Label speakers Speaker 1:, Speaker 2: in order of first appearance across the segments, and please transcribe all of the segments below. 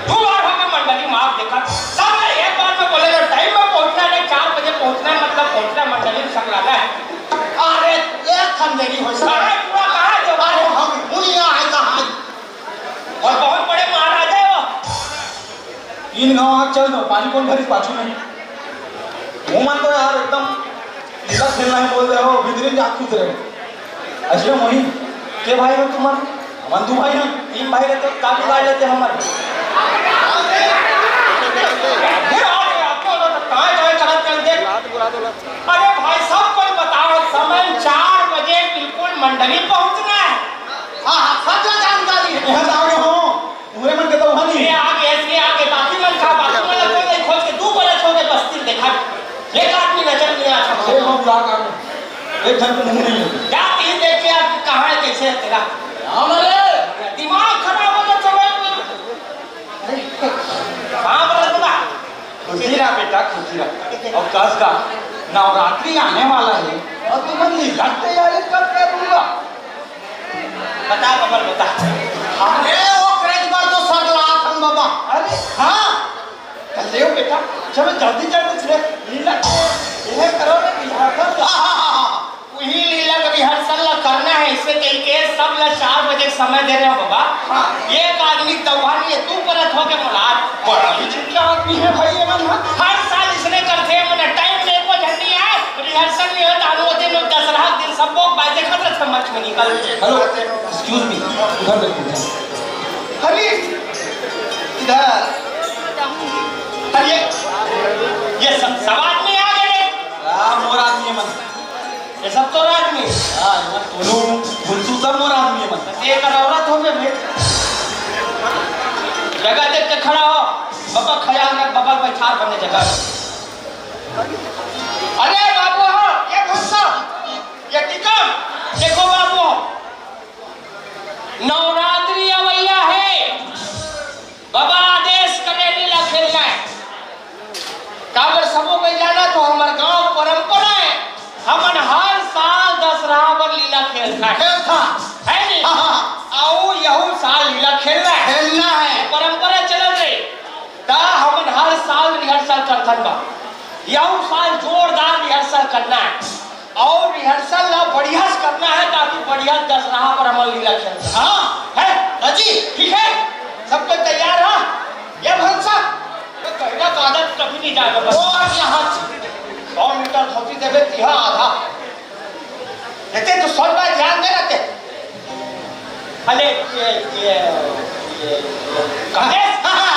Speaker 1: 2 बार हमें मंडली माफ देखा सब ने एक बार में बोले टाइम में पहुंचना है 4 बजे पहुंचना है मतलब पहुंचना मंडली में संगलाना है।
Speaker 2: अरे एक खन देरी हो सर
Speaker 1: अरे पूरा कहा जो
Speaker 2: अरे हम मुनिया है कहाँ
Speaker 1: और बहुत बड़े महाराजा है वो।
Speaker 3: इन गाँव आग चल दो पानी कौन भरी पाछू में वो मान तो यार एकदम लीला खेलना है बोल रहे हो बिदरी जाग खुद रहे असले मोहिन के भाई हो तुम्हारे हमारे 2 भाई हैं 3 भाई रहते काफी गाड़ लेते हमारे
Speaker 1: अरे भाई सब कोई बताओ समय 4 बजे बिल्कुल मंडली पहुंचना है।
Speaker 2: हाँ सब जानकारी है
Speaker 3: यहाँ आओगे हो पूरे मन के तो वहाँ नहीं
Speaker 1: ये आगे बाकी मन का बाकी मन कोई नहीं खोज के 2 बजे छोड़ के बस्ती देखा एक आदमी नजर नहीं आता
Speaker 3: एक हम ला काम एक घंटे मुंह नहीं है
Speaker 1: क्या तीन देख के आप कहाँ है कैसे है तेरा
Speaker 2: हमारे
Speaker 1: दिमाग खराब हो गया समय कहाँ पर तुला
Speaker 3: खुशी रहा बेटा खुशी रहा और कस का नवरात्रि आने वाला है और तुम लीला तैयारी कब करूंगा
Speaker 1: बता कमल बता
Speaker 2: अरे वो क्रेज पर तो सगला हम बाबा
Speaker 3: अरे हाँ कर ले बेटा चलो जल्दी जल्दी चले लीला ये करो ना लीला कर
Speaker 1: वही लीला का रिहर्सल करना है इससे कहीं के सब ला 4 बजे समय दे रहे हो बाबा। एक आदमी दवानी है तू परत हो के मुलाद
Speaker 3: बड़ा ही चिंता आदमी है भाई ये मन
Speaker 1: हर साल इसने करते हैं मैंने टाइम से को झंडी है रिहर्सल नहीं होता वो दिन 10 रात दिन सब लोग बाजे खतरे से मच में निकल
Speaker 3: हेलो एक्सक्यूज मी उधर देखो
Speaker 2: अरे इधर
Speaker 1: अरे ये सब आदमी आ गए
Speaker 3: मोर आदमी है मन
Speaker 1: ये सब तो आदमी
Speaker 3: हाँ ये दोनों बुलसू सब मोर आदमी है मन
Speaker 1: एक औरत हो गए भाई जगह देख के खड़ा हो बाबा ख्याल रख बाबा बैठार बने जगह अरे बाबू हो ये भूसा ये टिकम देखो बाबू नवरात्रि अवैया है बाबा आदेश करे लीला खेलना है काबर सबो को जाना तो हमारे गांव परंपरा है हमन हर साल 10 पर लीला खेलना है
Speaker 2: खेलता
Speaker 1: है नहीं
Speaker 2: हाँ
Speaker 1: आओ यहू साल लीला खेलना है
Speaker 2: खेलना है
Speaker 1: परंपरा चल रही ता हमन हर साल रिहर्सल करथन बा यहू साल जोरदार रिहर्सल करना है और रिहर्सल ना बढ़िया से करना है ताकि बढ़िया 10 पर हम लीला खेल हाँ है
Speaker 2: राजी
Speaker 1: ठीक है सब कोई तैयार है ये भंसा तो कहना तो आदत कभी नहीं जाएगा बस
Speaker 2: और यहाँ
Speaker 1: 100 मीटर धोती देवे तिहा आधा देते तो 100 बार ध्यान दे रहते अरे ये कमलेश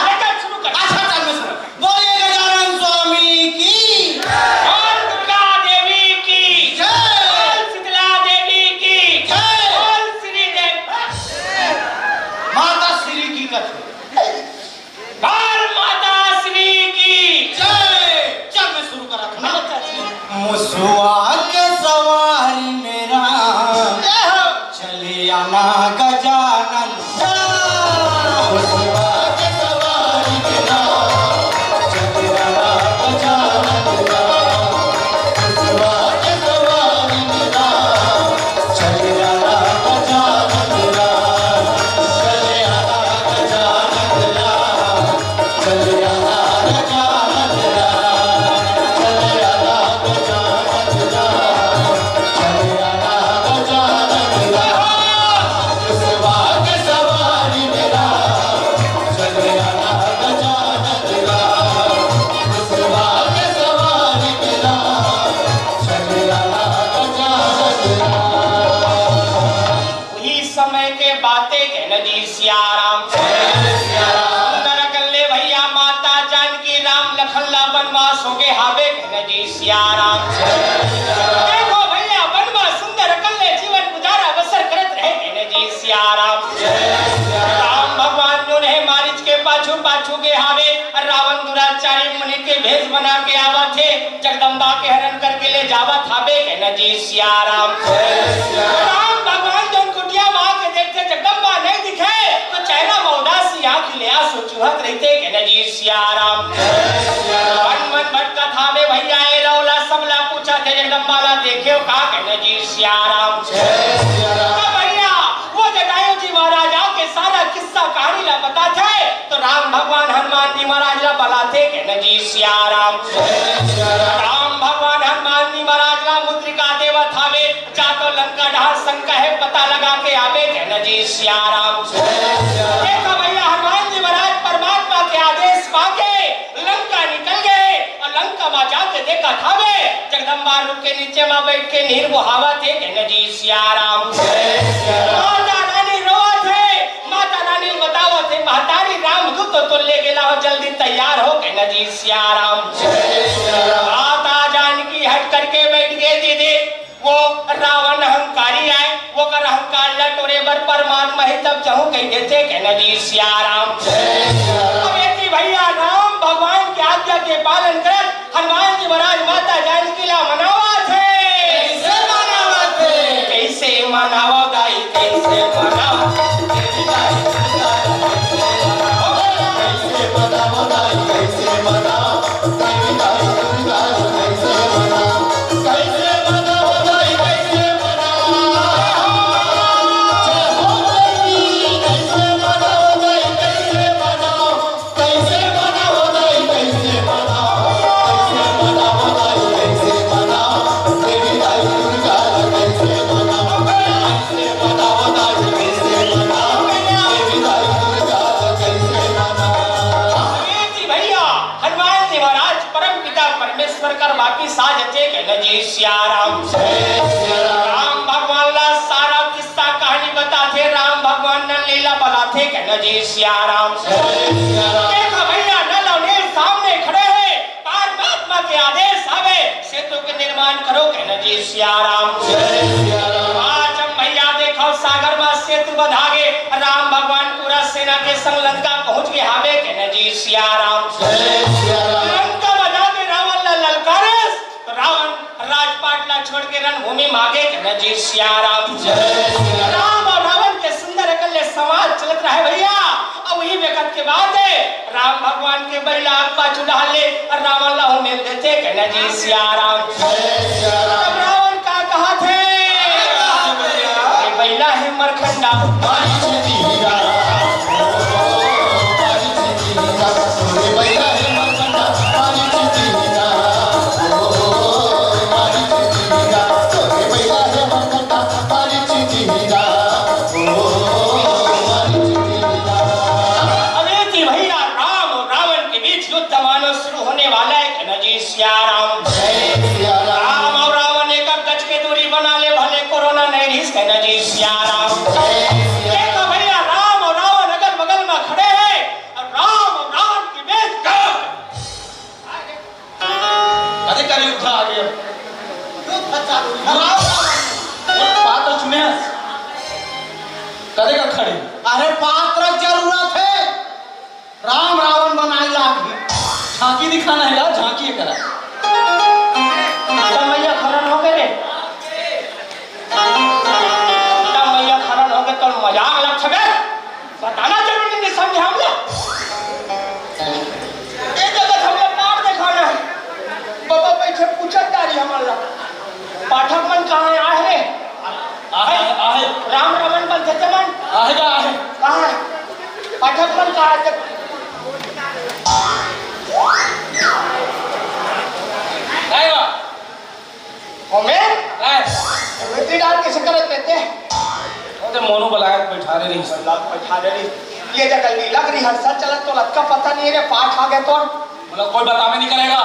Speaker 1: लेकर शुरू कर
Speaker 2: अच्छा चल मैं सुनो बोलिए गजानन स्वामी की
Speaker 1: बोल दुर्गा देवी की
Speaker 2: जय
Speaker 1: बोल शीतला देवी की
Speaker 2: जय
Speaker 1: बोल श्री देव
Speaker 2: माता श्री की कथा
Speaker 1: बोल माता श्री की
Speaker 2: जय चल मैं शुरू करा था
Speaker 1: माता श्री
Speaker 2: मुसवा के सवारी मेरा चले आना गजानन मुसवा के सवारी मेरा चले आना गजानन मुसवा के सवारी मेरा चले आना गजानन चले आना गजानन चले आना गजानन चले आना
Speaker 1: वही समय के बातें कहना जी सियाराम नरकल्ले भैया माता जानकी राम लखन वनवास हो गए हावे कहना जी सियाराम देखो भैया वनवास सुंदर कल्ले जीवन गुजारा बसर करत रहे कहने जी सियाराम राम भगवान जो ने मारिच के पाछू पाछू के हावे और रावण दुराचारी मुनि के भेष बना के आवा थे जगदम्बा के हरण करके ले जावा थावे कहना जी सियाराम राम भगवान जो कुटिया मां के देखते जगदम्बा नहीं दिखे तो चेहरा मौदासी आंख ले आंसू चुहत रहते कहना जी सियाराम मन मन भटका थावे भैया ए रौला सबला पूछा थे जगदम्बा ला देखे का कहना जी सियाराम भैया वो जटायु जी महाराजा के सारा किस्सा कहानी ला पता थे तो राम भगवान हनुमान जी महाराज ला बलाते कहना जी सिया राम। राम भगवान हनुमान जी महाराज ला मुद्रिका देवा थावे जा तो लंका ढाल शंका है पता लगा के आवे कहना जी सिया राम। देखो भैया हनुमान जी महाराज परमात्मा के आदेश पाके लंका निकल गए और लंका में जाके देखा थावे जगदम्बा रुख के नीचे में बैठ के नीर बुहावा थे कहना जी सिया राम। माता रानी रोआ थे, माता रानी बतावा थे महतारी राम दूत तो ले गेला हो जल्दी तैयार हो कहना जी सिया राम। माता जानकी हट करके बैठ गए दीदी वो रावण अहंकारी आए वो कर अहंकार लटोरे बर परमात्मा ही तब चाहूं कह देते कहना जी सिया राम। अब ये भैया राम भगवान की आज्ञा के पालन कर हनुमान जी महाराज माता जानकी ला मनावा थे। कैसे मनावा थे? कैसे मनावा दाई कैसे मनावा कैसे मनावा दाई कैसे मनावा जी सिया राम। राम भगवान ला सारा किस्सा कहानी बताते राम भगवान ने लीला बताते कहना जी सिया राम। देखो भैया नल और नील सामने खड़े हैं परमात्मा के आदेश आवे सेतु के निर्माण करो कहना जी सिया राम। आज हम भैया देखो सागर में सेतु बधागे राम भगवान पूरा सेना के संग लंका पहुंच गए हावे कहना जी सिया राम। लंका बजा के रावण ला ललकारे रावण राजपाट ला छोड़ के रणभूमि मांगे कहना जी सिया राम। राम और रावण के सुंदर अकल्ले समाज चलत रहे भैया। अब वही वक्त के बाद है राम भगवान के बैला पाछू डाले और रावण ला हो मिल देते कहना जी सिया राम। अब रावण का कहा थे बैला है मरखंडा राम और रावण एक गज के दूरी बना ले भले कोरोना नहीं रिस कहना जी सिया राम। देखो भैया राम और रावण अगल बगल में खड़े हैं और राम और रावण के बीच
Speaker 3: कदे कर युद्ध आ गया
Speaker 2: युद्ध चालू
Speaker 3: पात्र चुने कदे का खड़े
Speaker 2: अरे पात्र जरूरत है राम रावण बनाई लागी
Speaker 3: झांकी दिखाना है यार झांकी करा
Speaker 1: मैया खरन हो गए रे मैया खरन हो गए तो मजाक लग सके बताना जरूरी नहीं समझे हम लोग एक जगह हम लोग पाठ दिखाना है बाबा पीछे पूछत तारी हमारा पाठक मन कहाँ आए रे
Speaker 3: आहे
Speaker 1: राम रावण बन सत्य मन
Speaker 3: आहेगा आहे
Speaker 1: कहाँ है पाठक मन कहाँ है
Speaker 3: आएगा
Speaker 1: होमेन
Speaker 3: आए
Speaker 1: मिट्टी डाल के शकरत देते
Speaker 3: ओते मोनो बलायत बैठा रहे रही
Speaker 1: लाख बैठा दे रही ये जगह ली लग रही हर साल चलत तो लक्का पता नहीं रे पाठ आ गए तो
Speaker 3: मतलब कोई बतावे नहीं करेगा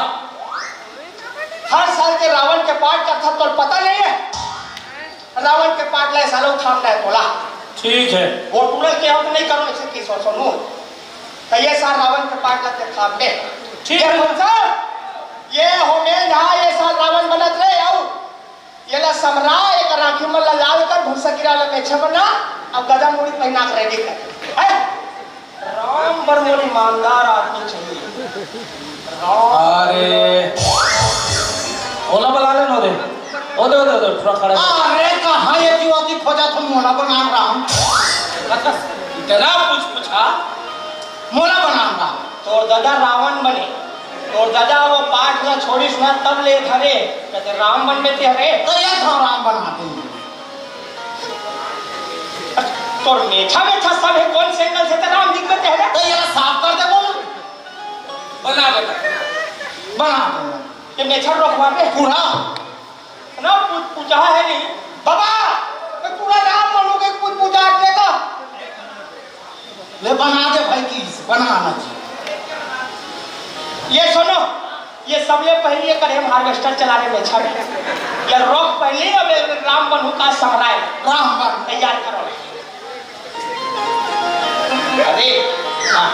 Speaker 1: हर साल के रावण के पाठ का था तो पता नहीं है रावण के पाठ ले सालों थामना है तोला
Speaker 3: ठीक है
Speaker 1: वो टूरल के हम नहीं करो इसे की सोचो नो तो ये साल रावण के पाठ ला थाम दे
Speaker 3: ठीक है
Speaker 1: सर ये होमेन जहां ये साल रावण बनत रहे आओ ये ला समरा एक राखी मल्ला लाल कर भूसा गिरा ला मेछा बना अब गदा मुड़ी पहना कर रेडी कर है राम बरमोरी ईमानदार आदमी चाहिए
Speaker 3: अरे ओला बला ले नो दे ओदे ओदे ओदे थोड़ा खड़ा
Speaker 2: अरे कहाँ ये जीवती खोजा तुम मोला बना राम
Speaker 3: इतना कुछ पूछा
Speaker 2: मोला बना राम
Speaker 1: तोर दादा रावण बने तोर दादा वो पाठ ना छोड़ी सुना तब ले धरे कहते राम बन में ते हरे
Speaker 2: तो ये था राम बना दे
Speaker 1: तो मेछा मेछा सब है कौन सेंगल से तो राम दिक्कत है ना
Speaker 2: तो ये साफ कर दे बोल
Speaker 3: बना बेटा
Speaker 2: बना
Speaker 1: ये मेछा रोकवा पे
Speaker 2: पूरा
Speaker 1: ना पूजा है नहीं बाबा मैं पूरा राम मनोगे कुछ पूजा देगा
Speaker 2: ले बना दे भाई की बनाना चाहिए
Speaker 1: ये सुनो ये सबले पहले करे हम हार्वेस्टर चला रहे मेछा में ये रोक पहले अब राम बनू का समराय
Speaker 2: राम बन
Speaker 1: तैयार करो अरे हाँ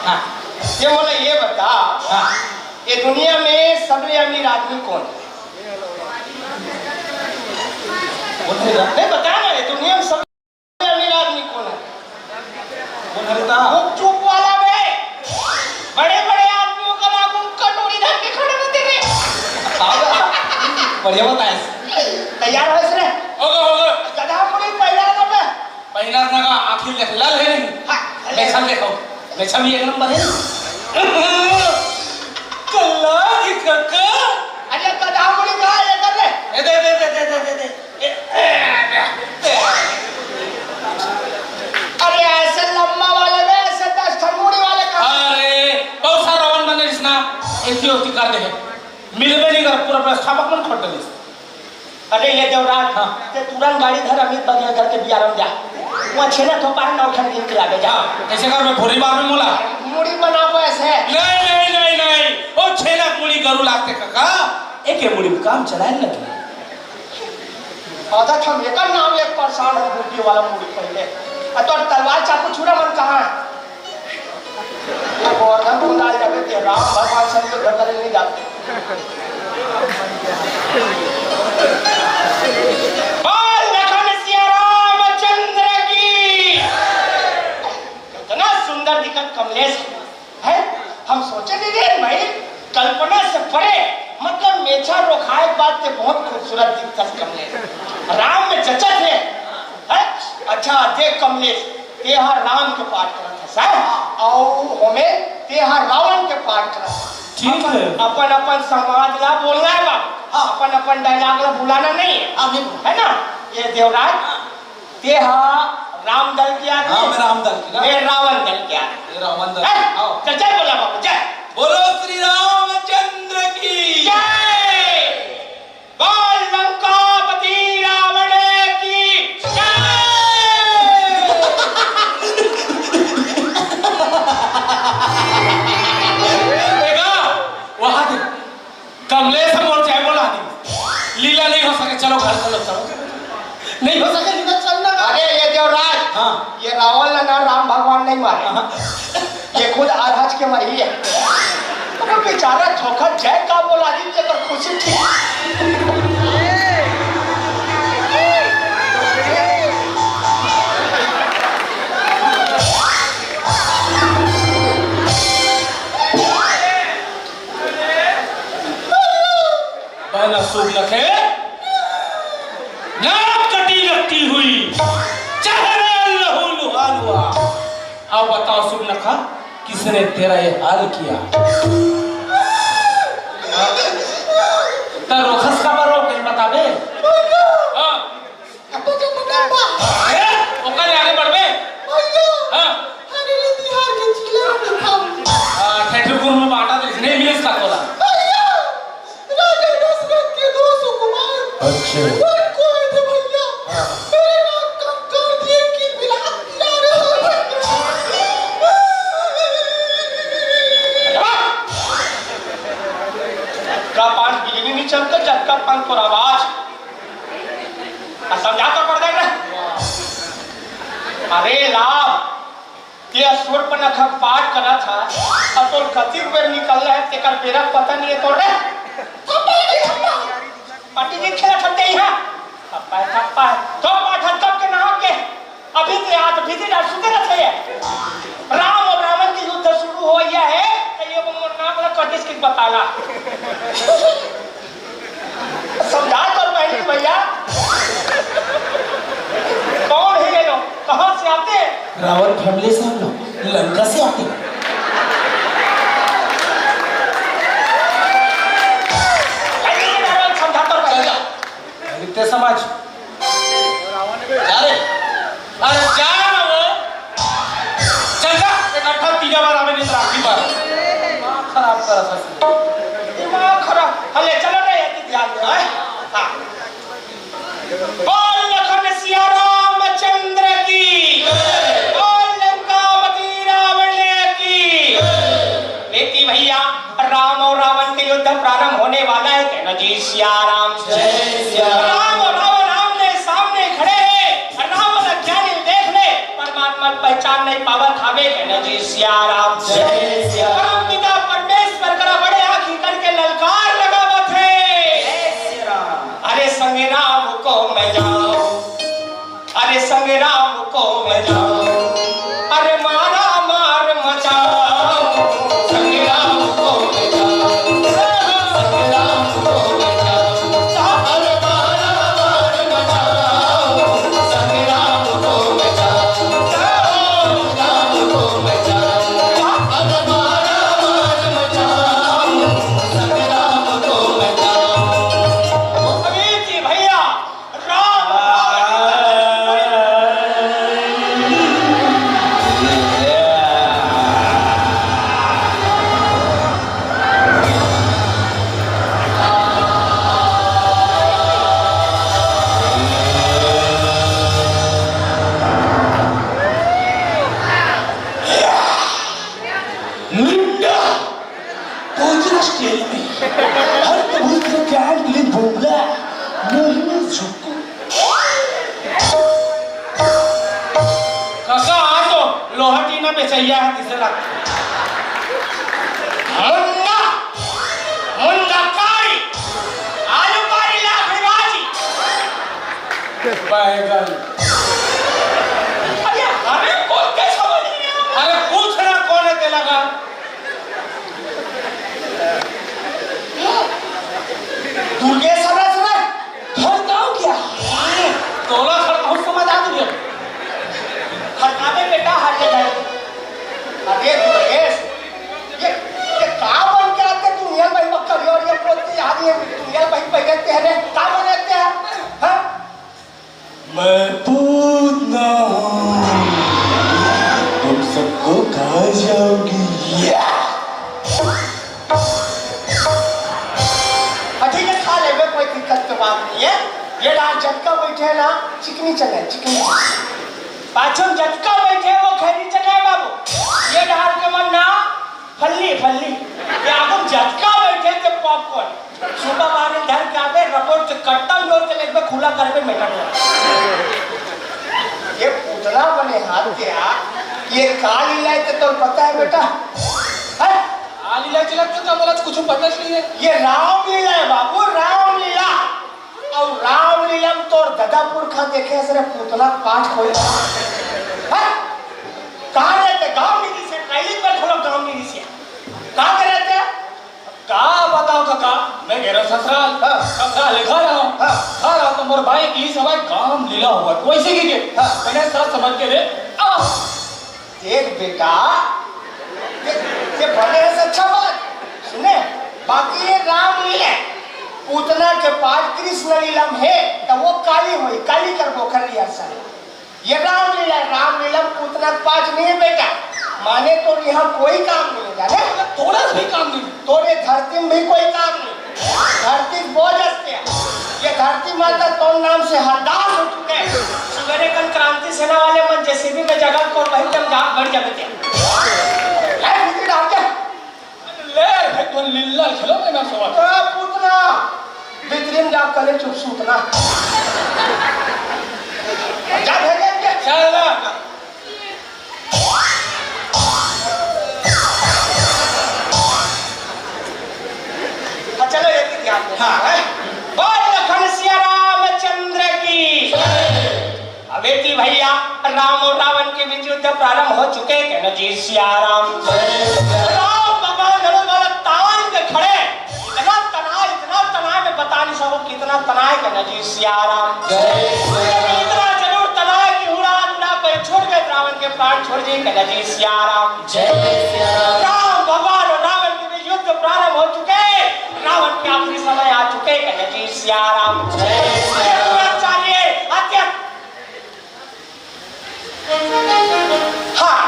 Speaker 1: हाँ ये बोले ये बता हाँ ये दुनिया में सबसे अमीर आदमी कौन नहीं बता ना ये दुनिया में सबसे अमीर आदमी कौन है वो चुप वाला बे बड़े बड़े आदमियों का नाम कटोरी धर के खड़े रहते हैं
Speaker 3: बढ़िया बताए
Speaker 1: तैयार हो इसने
Speaker 3: होगा
Speaker 1: गधा कोई पहला ना
Speaker 3: पहला लगा आखिर देख लाल है नहीं मेछा देखो मेछा भी एक नंबर है कल्ला की कक्का
Speaker 1: अरे गधा कोई कहां ये कर ले
Speaker 3: दे
Speaker 1: अरे ऐसे लंबा वाले में ऐसे 10 ठमुड़ी वाले का
Speaker 3: अरे बहुत सारा रावण बने इसना ऐसी होती कर दे मिलबे नहीं कर पूरा प्रस्थापक मन खोट दे
Speaker 1: अरे ये देवराज हाँ ते तुरंत गाड़ी धर अमित बगिया करके बियारम जा वहां छेना थोपा नौ खन दिन के लागे जा
Speaker 3: ऐसे कर मैं भोरी बार में मोला
Speaker 1: मुड़ी बनाबो ऐसे
Speaker 3: नहीं ओ छेना मुड़ी गरु लागते काका एके मुड़ी में काम चलाए लगे
Speaker 1: आधा हम एक नाम एक परेशान हो बूटी वाला मुड़ी पहले और तो तलवार चाकू छुरा मन कहां है ये गोवर्धन बुला जाके ते राम भगवान से तो घर नहीं जाते बोल लखन सिया रामचंद्र की इतना सुंदर दिखत कमलेश है हम सोचे नहीं रे भाई कल्पना से परे मतलब मेछा रोखाए बात से बहुत खूबसूरत दिखता कमलेश राम में जचा थे है अच्छा देख कमलेश तेहा राम के पाठ करत है साहब और हमें तेहा रावण के पाठ करत
Speaker 3: ठीक है
Speaker 1: अपन अपन समाज ला बोलना है बाबू अपन अपन डायलॉग ला बुलाना नहीं है है ना ये देवराज तेहा राम दल किया
Speaker 3: हाँ मैं राम दल की
Speaker 1: मैं रावण दल किया
Speaker 3: रावण दल आओ
Speaker 1: चल जय बोला बाबू जय
Speaker 3: बोलो श्री रामचंद्र की
Speaker 1: जय बोल लंकापति रावण की जय
Speaker 3: वहां कमलेश मोर चाहे बोला दी लीला नहीं हो सके चलो घर चलो नहीं हो सके लीला चलना
Speaker 1: अरे ये देवराज
Speaker 3: हाँ
Speaker 1: ये रावण ना राम भगवान नहीं मारे ये खुद आराज के माही है अरे बेचारा धोखा जय का बोला दी ये तो खुशी थी
Speaker 3: पहला शुभ लखे नाक कटी लगती हुई चेहरे लहू लुहान हुआ अब बताओ शुभ लखा किसने तेरा ये हाल किया तो रोखस का बरो कहीं बता दे ओकरे आगे बढ़बे हां ठेठुर में बांटा दे नहीं मिले इसका तोला अच्छा
Speaker 2: उनको आए थे भैया मेरे नाक कंकर दिए कि बिलात ला रहे हो
Speaker 1: का पान बिजली नहीं चलता झटका पान पर आवाज समझा कर पड़ देगा अरे लाभ ते सुर पर नखा पाठ करा था और तो गति में निकल रहा है तेकर बेरा पता नहीं है तो रे पार्टी नहीं खेला ठंडे यहाँ थप्पा है तो पाठ तब के नहा के अभी से आज भीतर आज सुते रहते हैं राम और रावण की युद्ध शुरू हो गया है तो ये वो नाम वाला कटिस की बताना समझा तो पहले भैया कौन है ये लोग कहां से आते हैं
Speaker 3: रावण फैमिली से हम लोग लंका से आते हैं समझा तो पहले समझ अरे अरे करत हस
Speaker 1: दिमाग खराब हले चलो रे ये ध्यान दे हां बोल लखन सिया रामचंद्र की बोल लंकापति रावण की बेटी भैया राम और रावण के युद्ध प्रारंभ होने वाला है कहना जी सिया राम जय सिया राम और रावण आमने सामने खड़े हैं रावण अज्ञानी देख ले परमात्मा पहचान नहीं पावत हवे कहना जी सिया राम जय सिया राम पिता परमेश्वर करा बड़े आंखी करके ललकार लगावत है जय श्री राम अरे संगे राम को मैं जाऊं अरे संगे राम को मैं जाऊं अरे मारा मार मचाऊं संगे राम को मैं जाऊं संगे राम को मैं जाऊं अरे मारा मार मचाऊं संगे राम को मैं जाऊं राम को मैं जाऊं अरे मारा मार मचाऊं संगे राम को मैं जाऊं अमीर जी भैया राम
Speaker 3: मुंडा पहुंचना स्टेज में हर कबूल से कैंड लिए बोला नहीं झुको
Speaker 1: काका आ तो लोहाटी ना बेचैया है तीसरा मुन्ना मुन्ना कारी आलू कारी लाख बाजी
Speaker 3: बैगन
Speaker 1: अरे हमें कौन के समझ नहीं आ रहा
Speaker 3: अरे पूछना कौन है तेला का
Speaker 1: दुर्गेश समझ
Speaker 3: खड़काओ क्या तोला खड़काओ समझ आ गया
Speaker 1: खड़कावे बेटा हर जगह अरे दुर्गेश ये का बन के आते दुनिया भाई मक्कर और ये प्रोती आदमी दुनिया भाई पहनते हैं रे का बनते हैं हां
Speaker 3: मैं पूतना हूँ तुम सबको खा जाओगी
Speaker 1: ठीक है खा ले में कोई दिक्कत की बात नहीं है ये डाल झटका बैठे है ना चिकनी चने चिकनी पाछम झटका बैठे वो खैरी चने बाबू ये डाल के मन ना फल्ली फल्ली ये आगम झटका बैठे के पॉपकॉर्न सुबह मारे घर के आवे रपोर्ट से कट्टा लोर के लेके खुला करके मेटा ये पुतला बने हाथ के ये काली लाई तो पता है बेटा है
Speaker 3: आलीला चलत तो मला कुछ पता नहीं है
Speaker 1: ये रामलीला है बाबू रामलीला और रामलीला में तो ददापुर खा देखे सर पुतला पांच कोई है कहां रहते गांव में किसी पहली बार थोड़ा गांव में किसी कहां पे रहते
Speaker 3: का बताओ काका मैं घेरा ससुराल ससुराल लिखा रहा हूँ खा रहा तो मोर भाई की सवाई काम लीला हुआ वैसे की के मैंने सब समझ के दे
Speaker 1: देख बेटा ये बड़े से अच्छा बात सुने बाकी ये रामलीला पूतना के पास कृष्ण लीलम है तो वो काली हुई काली कर बोखर लिया सर ये रामलीला पूतना के पास नहीं है बेटा माने तो यहाँ कोई काम नहीं जाने
Speaker 3: थोड़ा सा भी काम नहीं
Speaker 1: तोरे धरती में भी कोई काम नहीं धरती बोझ हस्ते ये धरती माता तो नाम से हरदास हो चुके सवेरे कल क्रांति सेना वाले मन जेसीबी में जगह को वही तम जाग बढ़ जाते
Speaker 3: ले भाई तो लीला खेलो मैं ना सवाल
Speaker 1: पूतना बितरीन जा कले चुप सूतना जा भेजेंगे
Speaker 3: चल ना
Speaker 1: चलो ये ध्यान दे हां बोल लखन सिया रामचंद्र की बेटी भैया राम और रावण के बीच युद्ध प्रारंभ हो चुके हैं ना जी सिया राम राम भगवान लड़ो वाला तान के खड़े इतना तनाव में बता नहीं सको कितना तनाव है ना जी सिया राम इतना जरूर तनाव की उड़ा पे छोड़ गए रावण के प्राण छोड़ दिए ना जी सिया राम राम भगवान और रावण के बीच युद्ध प्रारंभ हो चुके रावण के आखिरी समय आ चुके हैं जी सिया राम हाँ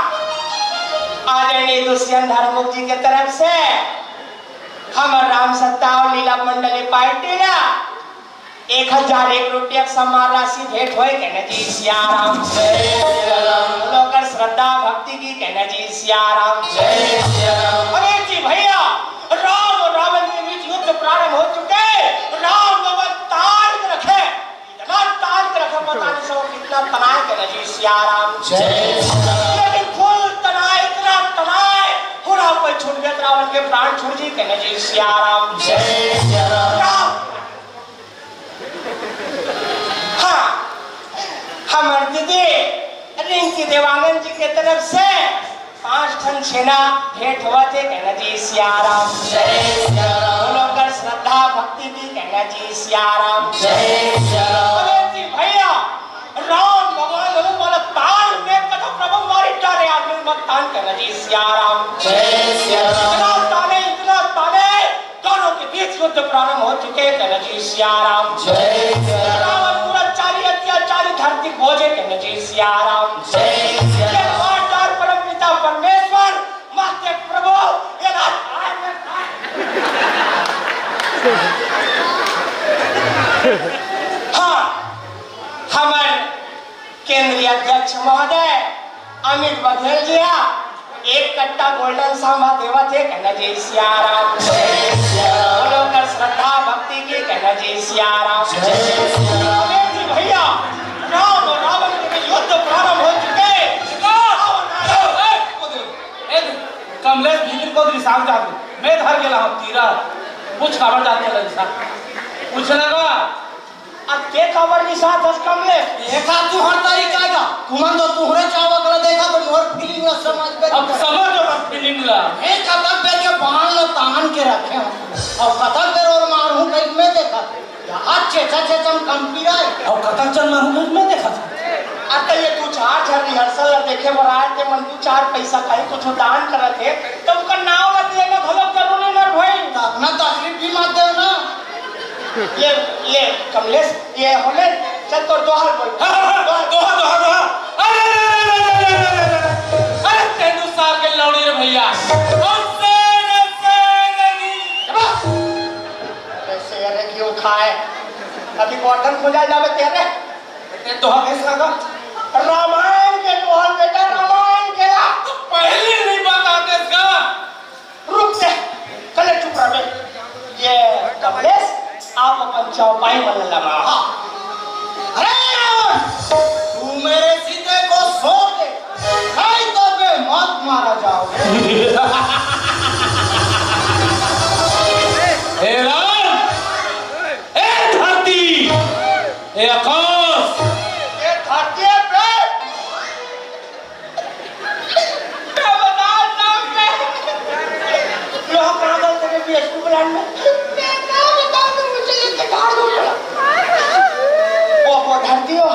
Speaker 1: आदरणीय दुष्यंत धर्ममुख जी की तरफ से हमर राम सत्ता और लीला मंडली पार्टी ना 1001 रुपया सम्मान राशि भेंट होए कहना जी सियाराम लोकर श्रद्धा भक्ति की कहना जी सियाराम अरे जी भैया राम और रावण के बीच युद्ध प्रारंभ हो चुके राम भगवान ताल के रखे इतना ताल के रखे पता नहीं सब कितना तनाए कहना जी सियाराम लेकिन फुल तनाए इतना तनाए पूरा कोई छूट गया रावण के प्राण छूट जी कहना जी सियाराम हाँ हमारे दीदी रिंकी देवानंद जी के तरफ से 5 टन छेना भेंट हुआ थे कहना जी सियाराम लोग श्रद्धा भक्ति की कहना जी सियाराम अरे जी भैया राम भगवान वाला ताल में कथा प्रभु मारी डाले आदमी मत तान कहना जी सियाराम इतना ताने दोनों के बीच युद्ध प्रारंभ हो चुके कहना जी सियाराम रावण पूरा चाली अत्याचारी धरती बोझे कहना जी सियाराम परम पिता परमेश्वर माते प्रभु ये हाँ हमारे केंद्रीय अध्यक्ष महोदय अमित बघेल जी 1 कट्टा गोल्डन सांभा देवा थे कहना जी सियाराम लोकर श्रद्धा भक्ति की कहना जी सियाराम जी भैया राम और रावण के युद्ध प्रारंभ हो चुके
Speaker 3: कमलेश भीतर को रिसाव जाते मैं धर गेला हम तीरा कुछ खबर जाते लगे साहब पूछना का
Speaker 1: अब के खबर निसात हस कमलेश
Speaker 2: देखा तू हर तरीका का कुमन तो तुहरे चावक ला देखा तो मोर फीलिंग ना समझ पे
Speaker 3: अब समझ और फीलिंग ला
Speaker 2: ए कतक पे के बांध लो तान के रखे और कतक पे और मारू कहीं में देखा अच्छे अच्छे चम कंपीरा
Speaker 3: और कतक चल मारू में देखा था
Speaker 1: आता ये तू 4 रिहर्सल देखे बराए ते मन तू 4 पैसा कहीं कुछ दान करत है तो उनका नाम मत देना घलक जरूरी न भाई
Speaker 2: अपना तकलीफ भी मत दे ना
Speaker 1: ये कमलेश ये होले चल तो दोहर बोल
Speaker 3: दोहा अरे तेनू साल के लौड़ी रे भैया
Speaker 1: ऐसे अरे क्यों खाए अभी कॉटन खुला जावे तेरे
Speaker 3: ते दोहा कैसा का
Speaker 1: रामायण के दोहर बेटा रामायण के ला
Speaker 3: तो पहले नहीं बताते इसका
Speaker 1: रुक से कले चुप रहे ये कमलेश आप अपन चौपाई वाला लगा
Speaker 2: अरे तू मेरे सीधे को सो दे नहीं तो बे मत मारा जाओगे
Speaker 3: ए राम ए धरती ए आकाश
Speaker 1: ये धरती पे क्या बता नाम पे लोग कहाँ तेरे बीएसपी प्लान में वो धरती हो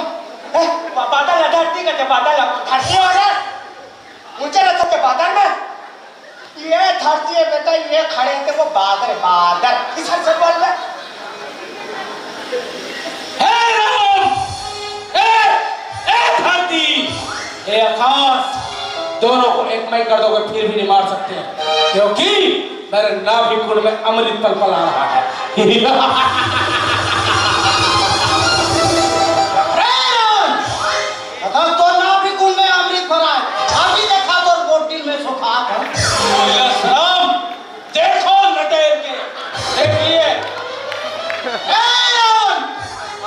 Speaker 1: बादल है धरती कहते बादल धरती हो रे ऊंचे रहते बादल में ये धरती है बेटा ये खड़े थे वो बादल बादल किस हद से बोल रहे
Speaker 3: हे राम ए धरती ए आकाश दोनों को एक मई कर दोगे फिर भी नहीं मार सकते क्योंकि मेरे नाभिकुंड में अमृत पल आ रहा है
Speaker 2: अगर तो नाभिकुंड में अमृत भरा है अभी देखा तो बोतल में सुखा है
Speaker 3: देखो नटेर के देखिए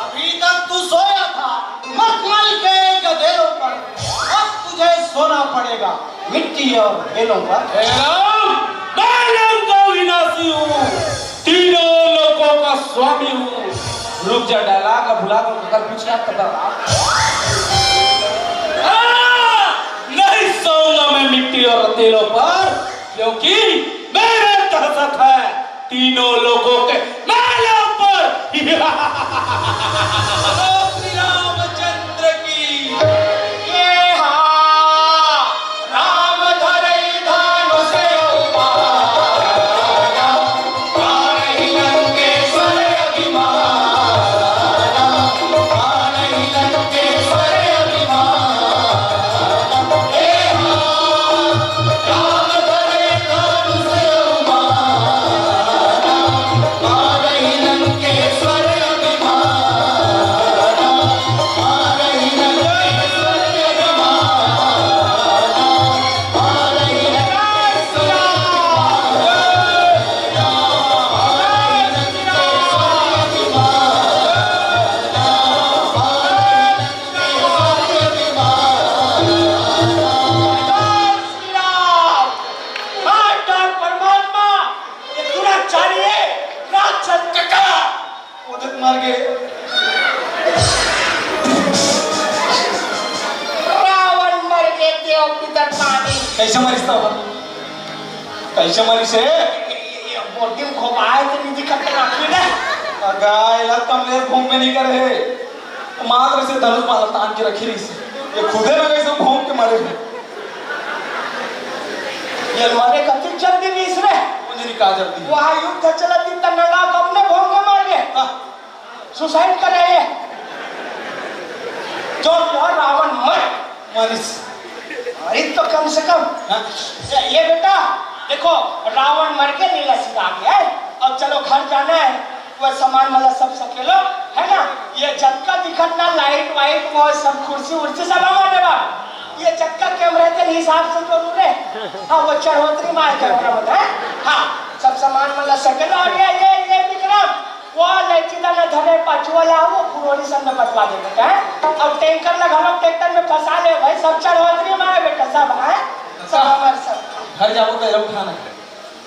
Speaker 2: अभी तक तू सोया था मखमल के गधेलों पर अब तुझे सोना पड़ेगा मिट्टी और बेलों पर
Speaker 3: मैं विनाशी हूँ तीनों लोगों का स्वामी हूँ रुक जा डायलॉग भुला कर पीछे आप कर नहीं सोऊंगा मैं मिट्टी और तेलों पर क्योंकि मेरे दहशत है तीनों लोगों के मेलों पर श्री रामचंद्र की
Speaker 1: ये हाँ राम धरई धानु से
Speaker 3: मर गए
Speaker 1: रावण मर गए देव पितर पानी
Speaker 3: कैसे मरिस तो कैसे मरिस है
Speaker 1: बोटी में खोप आए तो नहीं दिखत आखिर ना
Speaker 3: गायला तमले घूम में नहीं करे मात्र से धनुष माला तान के रखी रही ये खुदे ना कैसे घूम के मरे थे
Speaker 1: ये मारे कति जल्दी नहीं इसने
Speaker 3: मुझे नहीं कहा जल्दी
Speaker 1: वहाँ युद्ध चला थी तन्नड़ा कब ने घूम के मार गए सुसाइड कर रहे हैं जो रावण मर
Speaker 3: मरिस
Speaker 1: अरे तो कम से कम ये बेटा देखो रावण मर के लीला सिखा गया है अब चलो घर जाना है वह सामान वाला सब सकेलो है ना ये झटका दिखत ना लाइट वाइट वो सब कुर्सी उर्सी सब हमारे बाप ये झटका कैमरे के हिसाब से जरूर है हाँ वो चढ़ोतरी मार कैमरा होता है हाँ सब सामान वाला सकेलो और ये विक्रम वो लैचिदा न धरे पचवाला वो पुरोड़ी सब में बटवा दे बेटा है अब टैंकर लगा लो ट्रैक्टर में फंसा ले भाई सब चढ़ोतरी मार बेटा सब है सब हमारे सब
Speaker 3: घर जाओ तो उठाना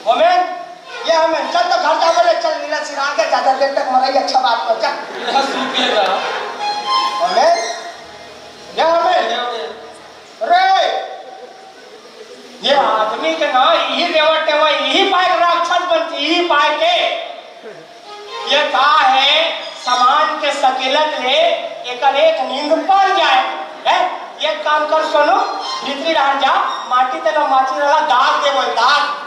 Speaker 1: हमें ये हमें चल तो घर जा बोले चल नीला सिरा के ज्यादा देर तक मराई अच्छा बात कर चल
Speaker 3: यहां सूख गया
Speaker 1: हमें ये हमें रे ये आदमी के ना यही देवटे हुआ यही पाए राक्षस बनती यही पाए के ये कहा है सामान के सकेलत ले एक नींद पड़ जाए है ये काम कर सुनो भीतरी रह जा माटी तेला माची रहा दाग दे वो दाग